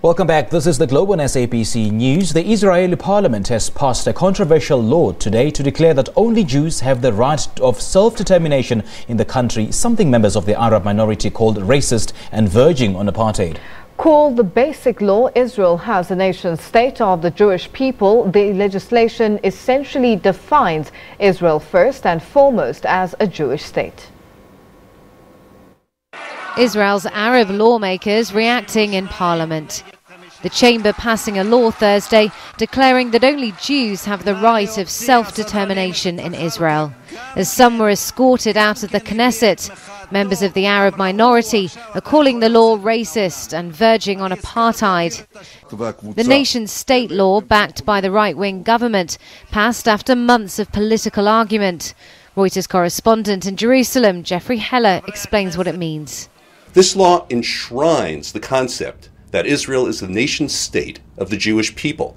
Welcome back. This is the Globe on SABC News. The Israeli parliament has passed a controversial law today to declare that only Jews have the right of self-determination in the country, something members of the Arab minority called racist and verging on apartheid. Called the Basic Law, Israel has a nation-state of the Jewish people. The legislation essentially defines Israel first and foremost as a Jewish state. Israel's Arab lawmakers reacting in Parliament. The chamber passing a law Thursday declaring that only Jews have the right of self-determination in Israel. As some were escorted out of the Knesset, members of the Arab minority are calling the law racist and verging on apartheid. The nation-state law, backed by the right-wing government, passed after months of political argument. Reuters correspondent in Jerusalem, Jeffrey Heller, explains what it means. This law enshrines the concept that Israel is the nation-state of the Jewish people.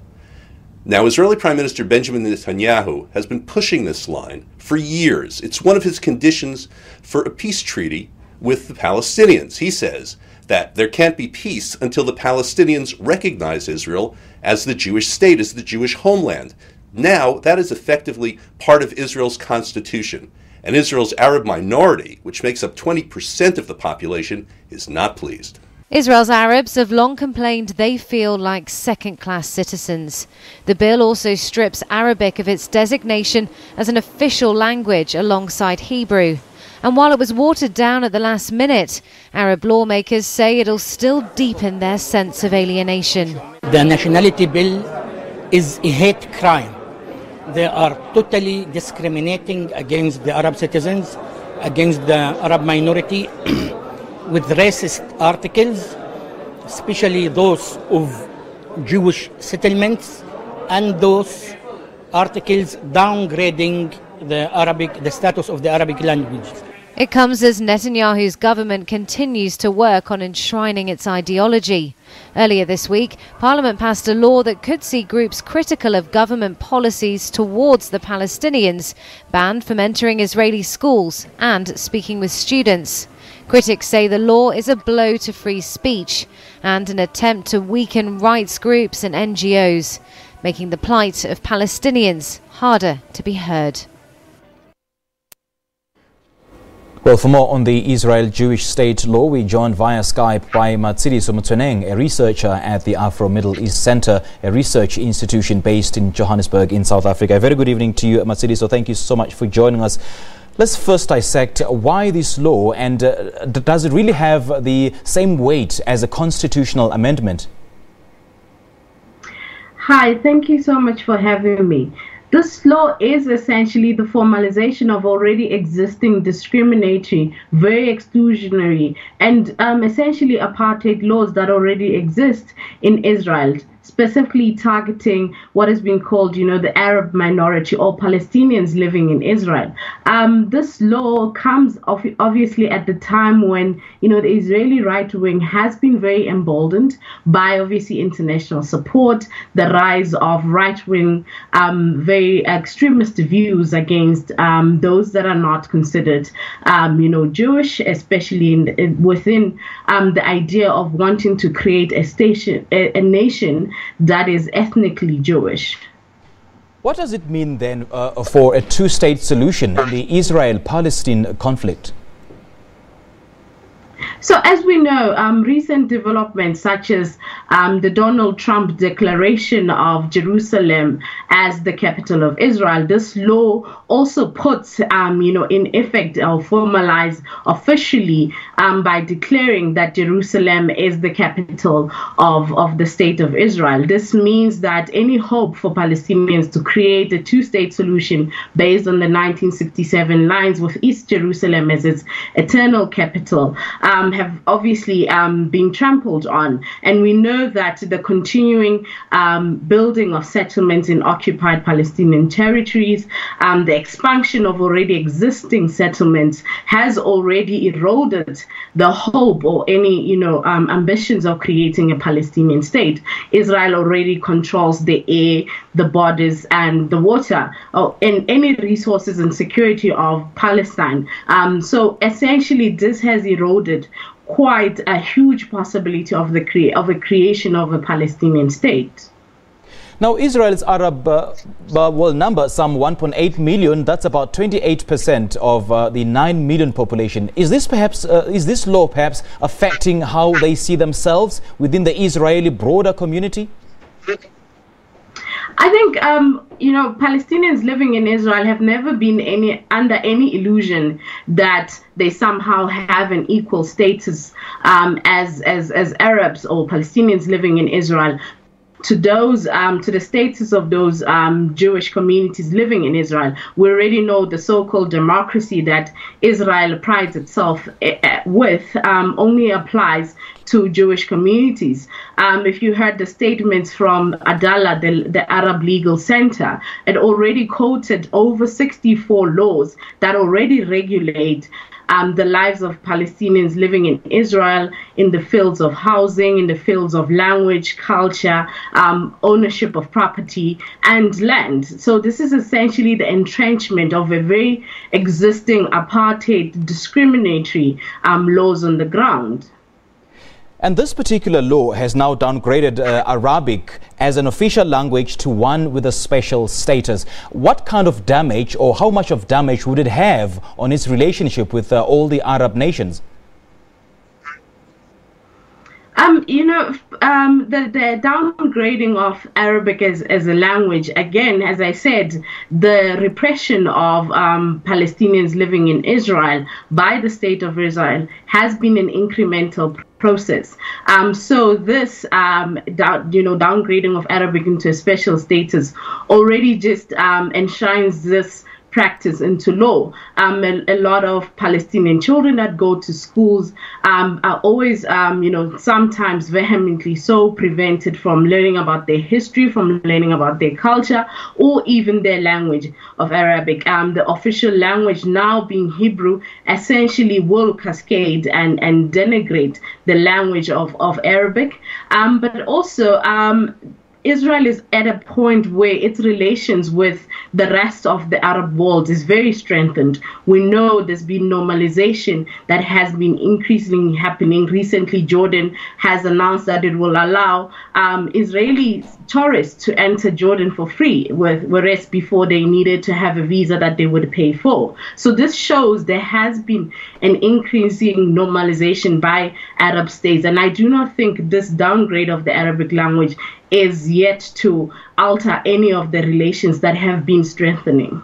Now, Israeli Prime Minister Benjamin Netanyahu has been pushing this line for years. It's one of his conditions for a peace treaty with the Palestinians. He says that there can't be peace until the Palestinians recognize Israel as the Jewish state, as the Jewish homeland. Now, that is effectively part of Israel's constitution. And Israel's Arab minority, which makes up 20% of the population, is not pleased. Israel's Arabs have long complained they feel like second-class citizens. The bill also strips Arabic of its designation as an official language alongside Hebrew. And while it was watered down at the last minute, Arab lawmakers say it'll still deepen their sense of alienation. The nationality bill is a hate crime. They are totally discriminating against the Arab citizens, against the Arab minority, with racist articles, especially those of Jewish settlements, and those articles downgrading the status of the Arabic language. It comes as Netanyahu's government continues to work on enshrining its ideology. Earlier this week, Parliament passed a law that could see groups critical of government policies towards the Palestinians banned from entering Israeli schools and speaking with students. Critics say the law is a blow to free speech and an attempt to weaken rights groups and NGOs, making the plight of Palestinians harder to be heard. Well, for more on the Israel Jewish state law, we joined via Skype by Matshidiso Motsoeneng, a researcher at the Afro-Middle East Center, a research institution based in Johannesburg in South Africa. A very good evening to you, Matshidiso. Thank you so much for joining us. Let's first dissect why this law, and does it really have the same weight as a constitutional amendment? Hi, thank you so much for having me. This law is essentially the formalization of already existing discriminatory, very exclusionary, and essentially apartheid laws that already exist in Israel, specifically targeting what has been called, the Arab minority or Palestinians living in Israel. This law comes obviously at the time when, the Israeli right wing has been very emboldened by obviously international support, the rise of right wing, very extremist views against those that are not considered, Jewish, especially within the idea of wanting to create a nation that is ethnically Jewish. What does it mean then for a two-state solution in the Israel-Palestine conflict? So as we know, recent developments such as the Donald Trump declaration of Jerusalem as the capital of Israel, this law also puts, in effect or formalized officially by declaring that Jerusalem is the capital of the state of Israel. This means that any hope for Palestinians to create a two-state solution based on the 1967 lines with East Jerusalem as its eternal capital have obviously been trampled on. And we know that the continuing building of settlements in occupied Palestinian territories, the expansion of already existing settlements has already eroded the hope or any, ambitions of creating a Palestinian state. Israel already controls the air, the borders, and the water, and any resources and security of Palestine. So essentially, this has eroded quite a huge possibility of the creation of a Palestinian state. Now, Israel's Arab number some 1.8 million. That's about 28% of the 9 million population. Is this law perhaps affecting how they see themselves within the Israeli broader community? I think, Palestinians living in Israel have never been under any illusion that they somehow have an equal status as Arabs or Palestinians living in Israel to the status of those Jewish communities living in Israel. We already know the so-called democracy that Israel prides itself with only applies to Jewish communities. If you heard the statements from Adala, the Arab Legal Center, it already quoted over 64 laws that already regulate the lives of Palestinians living in Israel in the fields of housing, in the fields of language, culture, ownership of property and land. So this is essentially the entrenchment of a very existing apartheid discriminatory laws on the ground. And this particular law has now downgraded Arabic as an official language to one with a special status. What kind of damage, or how much of damage, would it have on its relationship with all the Arab nations? The downgrading of Arabic as a language, again, as I said, the repression of Palestinians living in Israel by the state of Israel has been an incremental process. So this, downgrading of Arabic into a special status already just enshrines this practice into law. A lot of Palestinian children that go to schools are always, sometimes vehemently so prevented from learning about their history, from learning about their culture, or even their language of Arabic. The official language now being Hebrew essentially will cascade and denigrate the language of Arabic. But also, Israel is at a point where its relations with the rest of the Arab world is very strengthened. We know there's been normalization that has been increasingly happening. Recently, Jordan has announced that it will allow Israeli tourists to enter Jordan for free, whereas before they needed to have a visa that they would pay for. So this shows there has been an increasing normalization by Arab states. And I do not think this downgrade of the Arabic language is yet to alter any of the relations that have been strengthening.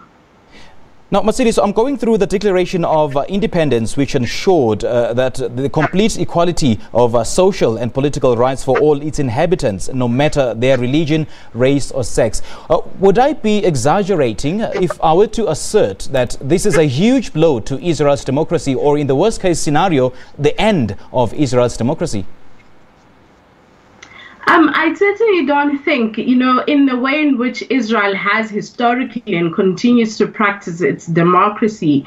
Now, Masili, so I'm going through the Declaration of Independence, which ensured that the complete equality of social and political rights for all its inhabitants, no matter their religion, race or sex. Would I be exaggerating if I were to assert that this is a huge blow to Israel's democracy, or in the worst case scenario, the end of Israel's democracy? I certainly don't think, in the way in which Israel has historically and continues to practice its democracy,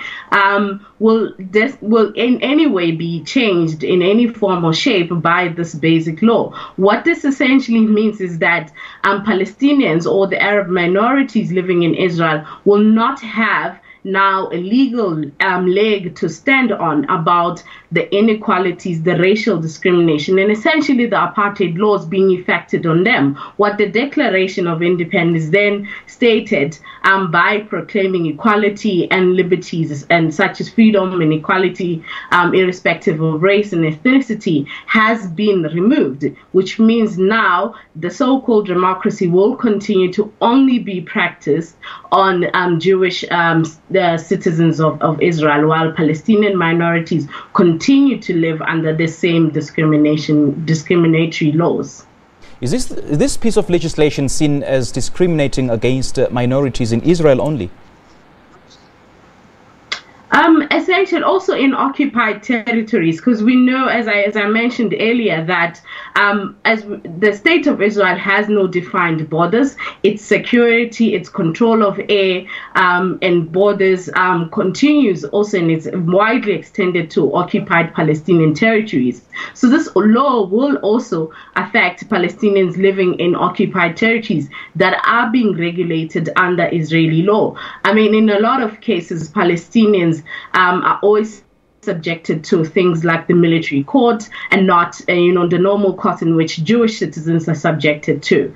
will in any way be changed in any form or shape by this basic law. What this essentially means is that Palestinians or the Arab minorities living in Israel will not have now a legal leg to stand on about the inequalities, the racial discrimination, and essentially the apartheid laws being effected on them. What the Declaration of Independence then stated by proclaiming equality and liberties and such as freedom and equality irrespective of race and ethnicity has been removed, which means now the so-called democracy will continue to only be practiced on Jewish the citizens of Israel, while Palestinian minorities continue to live under the same discriminatory laws. Is this piece of legislation seen as discriminating against minorities in Israel only? Essentially, also in occupied territories, because we know, as I mentioned earlier, that as the state of Israel has no defined borders, its security, its control of air and borders continues also, and it's widely extended to occupied Palestinian territories. So this law will also affect Palestinians living in occupied territories that are being regulated under Israeli law. I mean, in a lot of cases, Palestinians are always subjected to things like the military court and not, the normal court in which Jewish citizens are subjected to.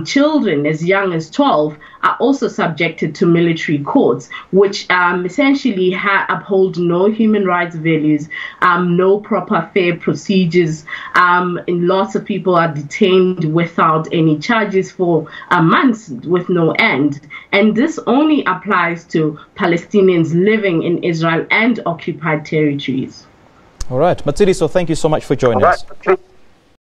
Children as young as 12 are also subjected to military courts, which essentially uphold no human rights values, no proper fair procedures, and lots of people are detained without any charges for months with no end. And this only applies to Palestinians living in Israel and occupied territories. All right, Matsiri, so thank you so much for joining us.